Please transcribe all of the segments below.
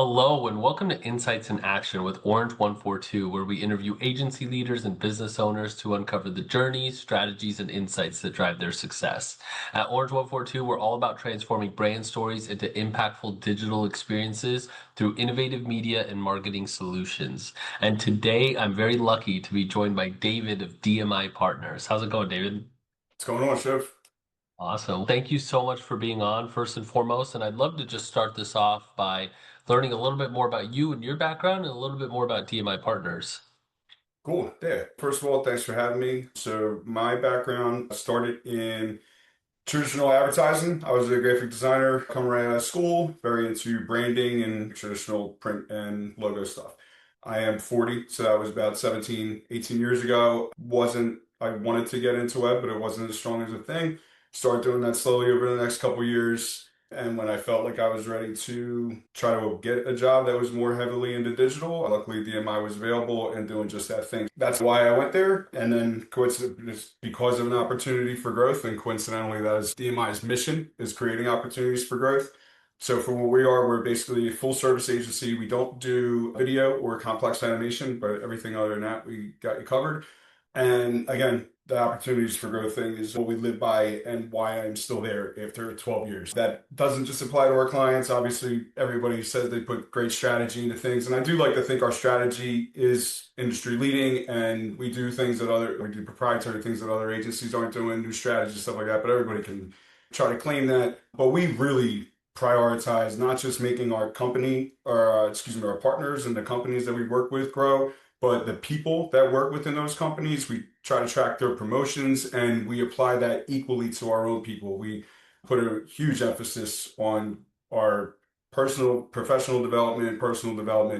Hello, and welcome to Insights in Action with Orange 142, where we interview agency leaders and business owners to uncover the journeys, strategies, and insights that drive their success. At Orange 142, we're all about transforming brand stories into impactful digital experiences through innovative media and marketing solutions. And today, I'm very lucky to be joined by David of DMI Partners. How's it going, David? What's going on, Chef? Awesome. Thank you so much for being on, first and foremost. And I'd love to just start this off by learning a little bit more about you and your background and a little bit more about DMI Partners. Cool. Yeah. First of all, thanks for having me. So my background started in traditional advertising. I was a graphic designer coming right out of school, very into branding and traditional print and logo stuff. I am 40, so that was about 17, 18 years ago. I wanted to get into web, but it wasn't as strong as a thing. Started doing that slowly over the next couple years. And when I felt like I was ready to try to get a job that was more heavily into digital, luckily DMI was available and doing just that thing. That's why I went there. And then coincidentally, because of an opportunity for growth, and coincidentally, that is DMI's mission is creating opportunities for growth. So for what we are, we're basically a full service agency. We don't do video or complex animation, but everything other than that, we got you covered. And again, the opportunities for growth thing is what we live by and why I'm still there after 12 years. That doesn't just apply to our clients. Obviously, everybody says they put great strategy into things. And I do like to think our strategy is industry leading and we do proprietary things that other agencies aren't doing, new strategies, stuff like that. But everybody can try to claim that. But we really prioritize not just making our company or, our partners and the companies that we work with grow, but the people that work within those companies, we try to track their promotions and we apply that equally to our own people. We put a huge emphasis on our personal development,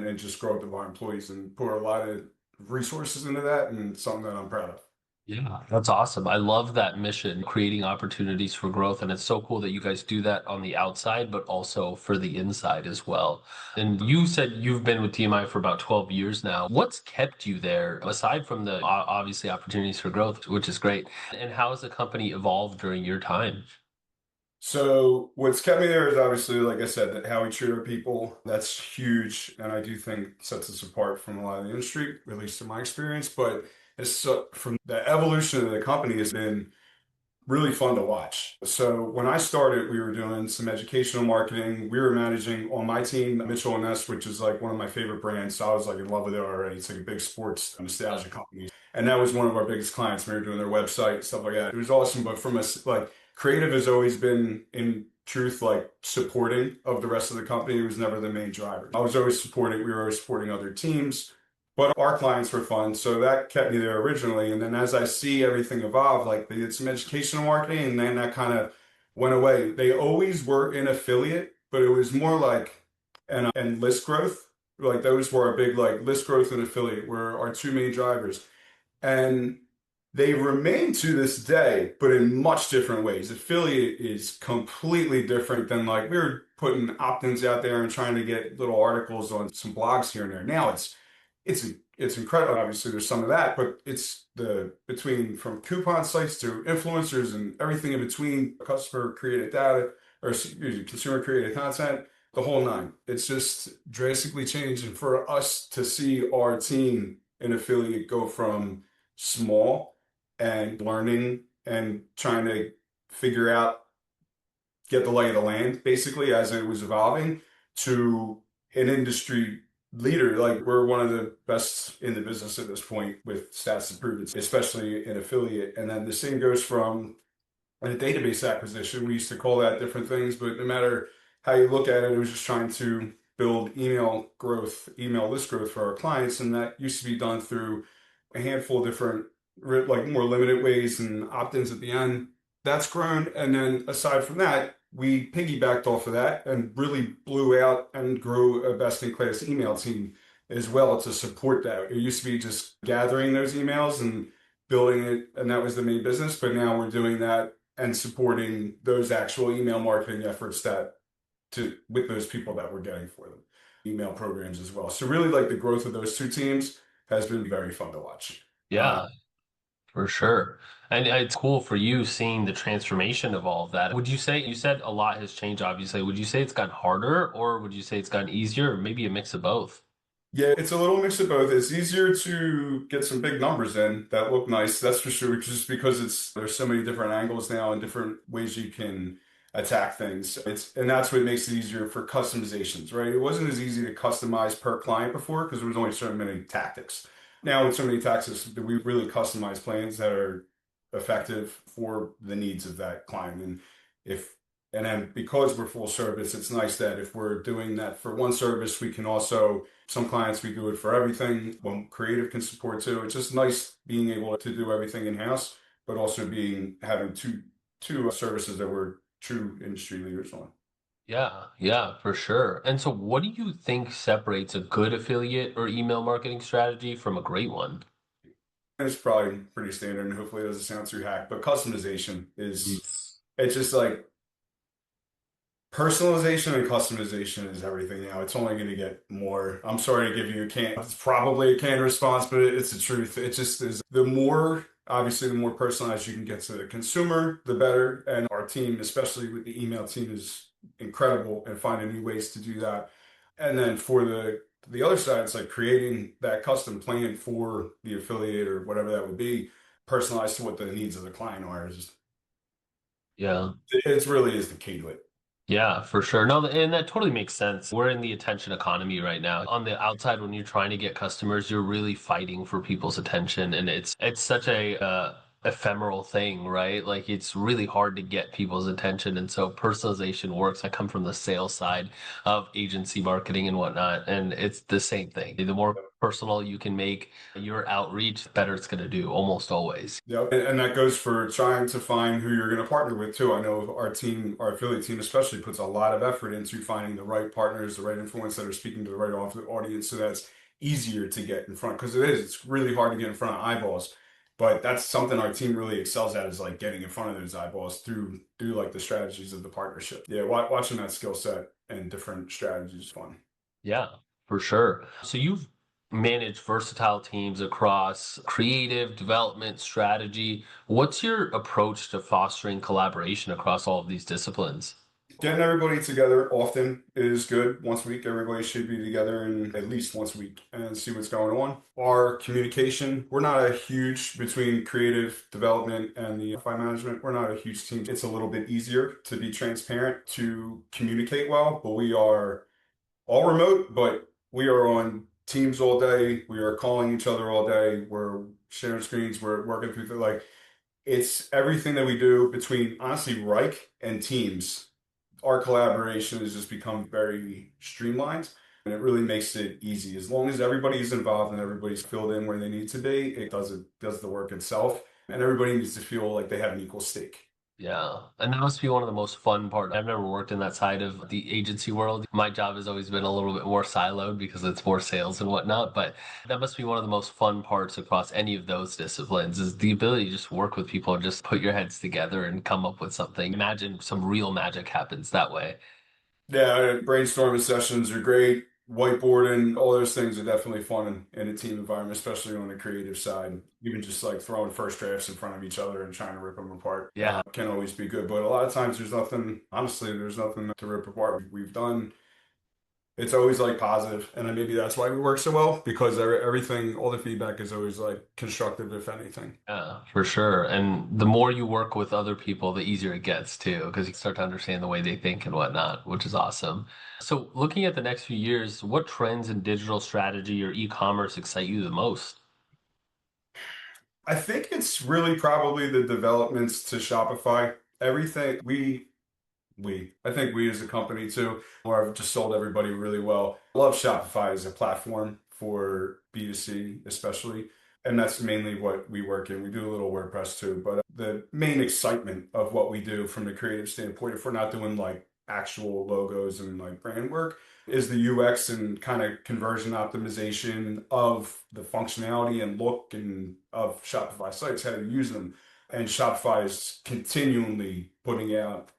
and just growth of our employees and put a lot of resources into that and something that I'm proud of. Yeah, that's awesome. I love that mission, creating opportunities for growth. And it's so cool that you guys do that on the outside, but also for the inside as well. And you said you've been with TMI for about 12 years now. What's kept you there, aside from the obviously opportunities for growth, which is great? And how has the company evolved during your time? So what's kept me there is obviously, like I said, that how we treat our people. That's huge, and I do think sets us apart from a lot of the industry, at least in my experience. But from the evolution of the company has been really fun to watch. So when I started, we were doing some educational marketing. We were managing on my team, Mitchell and Ness, which is like one of my favorite brands. So I was like in love with it already. It's like a big sports nostalgia company. And that was one of our biggest clients. We were doing their website, stuff like that. It was awesome. But from us, like creative has always been in truth, like supporting of the rest of the company. It was never the main driver. We were always supporting other teams. But our clients were fun, so that kept me there originally. And then as I see everything evolve, like they did some educational marketing, and then that kind of went away. They always were in affiliate, but it was more like and list growth. Like those were our big like list growth and affiliate were our two main drivers. And they remain to this day, but in much different ways. Affiliate is completely different than like we were putting opt-ins out there and trying to get little articles on some blogs here and there. Now it's it's incredible. Obviously, there's some of that, but it's the between from coupon sites to influencers and everything in between, customer created data or excuse me, consumer created content, the whole nine. It's just drastically changed. And for us to see our team in affiliate go from small and learning and trying to figure out, get the lay of the land, basically, as it was evolving to an industry leader. Like we're one of the best in the business at this point with stats improvements, especially in affiliate. And then the same goes from a database acquisition. We used to call that different things, but no matter how you look at it, it was just trying to build email growth, email list growth for our clients. And that used to be done through a handful of different, like more limited ways and opt-ins at the end. That's grown. And then aside from that, we piggybacked off of that and really blew out and grew a best-in-class email team as well to support that. It used to be just gathering those emails and building it, and that was the main business. But now we're doing that and supporting those actual email marketing efforts that to with those people that we're getting for them, email programs as well. So really, like the growth of those two teams has been very fun to watch. Uh, Yeah, For sure. And it's cool for you seeing the transformation of all of that. Would you say, you said a lot has changed, obviously. Would you say it's gotten harder or would you say it's gotten easier or maybe a mix of both? Yeah, it's a little mix of both. It's easier to get some big numbers in that look nice, that's for sure, just because there's so many different angles now and different ways you can attack things. And that's what makes it easier for customizations, right? It wasn't as easy to customize per client before because there was only so many tactics. Now with so many tactics, we really customize plans that are effective for the needs of that client. If and then because we're full service, it's nice that if we're doing that for one service, we can also some clients we do it for everything. When creative can support too. It's just nice being able to do everything in house, but also being having two services that we're true industry leaders on. Yeah, yeah, for sure. And so what do you think separates a good affiliate or email marketing strategy from a great one? And it's probably pretty standard, and hopefully it doesn't sound too hacked. But customization Mm. is it's just like personalization and customization is everything now. It's only going to get more. I'm sorry to give you a can. It's probably a canned response, but it's the truth. It just is. The more, obviously, the more personalized you can get to the consumer, the better. And our team, especially with the email team, is incredible and finding new ways to do that. And then for the other side, it's like creating that custom plan for the affiliate or whatever that would be, personalized to what the needs of the client are. Yeah. It's really is the key to it. Yeah, for sure. No, and that totally makes sense. We're in the attention economy right now. On the outside, when you're trying to get customers, you're really fighting for people's attention, and it's such a ephemeral thing, right? Like it's really hard to get people's attention, and so personalization works. I come from the sales side of agency marketing and whatnot, and it's the same thing. The more personal you can make your outreach, the better it's going to do, almost always. Yep. And that goes for trying to find who you're going to partner with too. I know our team, our affiliate team especially, puts a lot of effort into finding the right partners, the right influence that are speaking to the right audience, so that's easier to get in front. Because it is, it's really hard to get in front of eyeballs. But that's something our team really excels at is like getting in front of those eyeballs through like the strategies of the partnership. Yeah, watching that skill set and different strategies is fun. Yeah, for sure. So you've managed versatile teams across creative, development, strategy. What's your approach to fostering collaboration across all of these disciplines? Getting everybody together often is good. Once a week, everybody should be together and at least once a week and see what's going on. Our communication, we're not a huge between creative development and the FI management. We're not a huge team. It's a little bit easier to be transparent, to communicate well, but we are all remote, but we are on Teams all day. We are calling each other all day. We're sharing screens. We're working through like it's everything that we do between honestly Reich and Teams. Our collaboration has just become very streamlined and it really makes it easy. As long as everybody's involved and everybody's filled in where they need to be, it does the work itself. And everybody needs to feel like they have an equal stake. Yeah, and that must be one of the most fun part. I've never worked in that side of the agency world. My job has always been a little bit more siloed because it's more sales and whatnot, but that must be one of the most fun parts across any of those disciplines is the ability to just work with people and just put your heads together and come up with something. Imagine some real magic happens that way. Yeah, brainstorming sessions are great. Whiteboarding, all those things are definitely fun in a team environment, especially on the creative side. Even just like throwing first drafts in front of each other and trying to rip them apart Yeah. can always be good. But a lot of times there's nothing, honestly, there's nothing to rip apart. We've done, it's always like positive, and then maybe that's why we work so well because everything, all the feedback is always like constructive, if anything. Yeah, for sure. And the more you work with other people, the easier it gets too, because you start to understand the way they think and whatnot, which is awesome. So, looking at the next few years, what trends in digital strategy or e-commerce excite you the most? I think it's really probably the developments to Shopify. Everything I think we as a company too, or I've just sold everybody really well. I love Shopify as a platform for B2C, especially. And that's mainly what we work in. We do a little WordPress too, but the main excitement of what we do from the creative standpoint, if we're not doing like actual logos and like brand work, is the UX and kind of conversion optimization of the functionality and look and of Shopify sites, how to use them. And Shopify is continually putting out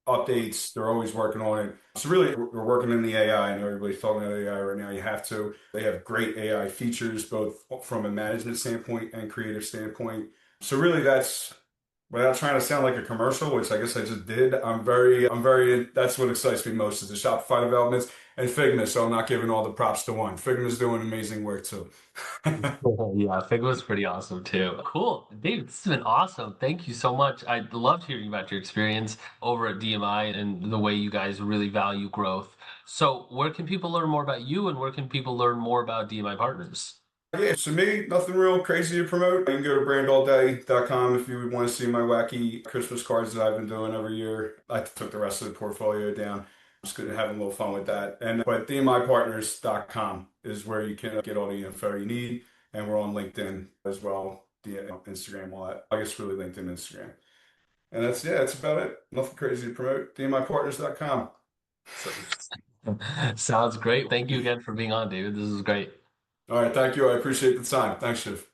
updates. They're always working on it. So really, we're working in the AI, and everybody's talking about AI right now. You have to. They have great AI features, both from a management standpoint and creative standpoint. So really that's without trying to sound like a commercial, which I guess I just did. That's what excites me most is the Shopify developments and Figma. So I'm not giving all the props to one. Figma's doing amazing work too. Yeah, Fig was pretty awesome too. Cool. David, this has been awesome. Thank you so much. I loved hearing about your experience over at DMI and the way you guys really value growth. So, where can people learn more about you and where can people learn more about DMI partners? Yeah, so me, nothing real crazy to promote. You can go to brandallday.com if you would want to see my wacky Christmas cards that I've been doing every year. I took the rest of the portfolio down. Just going to have a little fun with that. But dmipartners.com is where you can get all the info you need. And we're on LinkedIn as well, Instagram, all that. I guess really LinkedIn, Instagram. And that's about it. Nothing crazy to promote. dmipartners.com. So, sounds great. Thank you again for being on, David. This is great. All right, thank you. I appreciate the time. Thanks, Shiv.